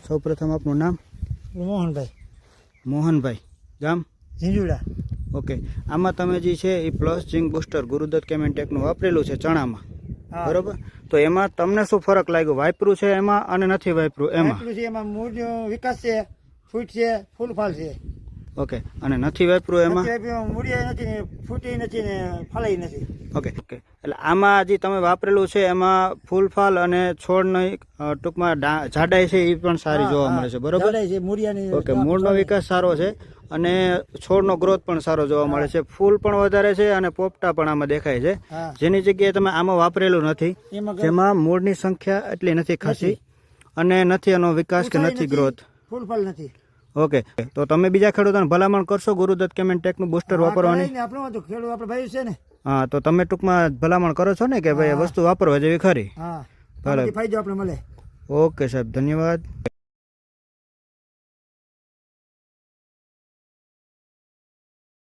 સૌપ્રથમ આપનું નામ? મોહનભાઈ. મોહનભાઈ. ગામ? ઝીંઝુડા. ઓકે. આમાં તમે જે છે એ પ્લસ ઝિંક બુસ્ટર ગુરુદત્ત કેમેન્ટેકનું વાપરેલું છે ચણામાં, બરોબર? તો એમાં તમને શું ફરક લાગ્યો? વાપર્યું છે એમાં અને નથી વાપર્યું એમાં? વાપર્યું છે એમાં મૂળ વિકાસ છે, ફૂટ છે, ફૂલફાલ છે. ઓકે. અને નથી વાપર્યું એમાં? મૂળિયા નથી ને, ફૂટી નથી ને, ફાલાઈ નથી. ઓકે. ઓકે. એટલે આમાં જે તમે વાપરેલું છે એમાં ફૂલફાલ અને છોડની ટૂંકમાં જાડાઈ છે એ પણ સારી જોવા મળે છે, બરોબર? જાડાઈ છે મૂળિયાની. ઓકે. મૂળનો વિકાસ સારો છે અને છોડનો ગ્રોથ પણ સારો જોવા મળે છે. ફૂલ પણ વધારે છે અને પોપટા પણ આમાં દેખાય છે. જેની જગ્યાએ તમે આમાં વાપરેલું નથી, જેમાં મૂળની સંખ્યા એટલી નથી ખાસી અને નથી એનો વિકાસ કે નથી ગ્રોથ, ફૂલફાલ નથી. ઓકે. તો તમે બીજા ખેડૂતોને ભલામણ કરશો ગુરુદત્ત કેમેન્ટેકનું બુસ્ટર વાપરવાની? આપણો તો ખેડૂત આપણે ભાઈ છે ને. હા, તો તમે ટૂંકમાં ભલામણ કરો છો ને કે ભાઈ વસ્તુ વાપરવા જેવી ખરી? હા, ફાયદો આપણે મળે. ઓકે સાહેબ, ધન્યવાદ.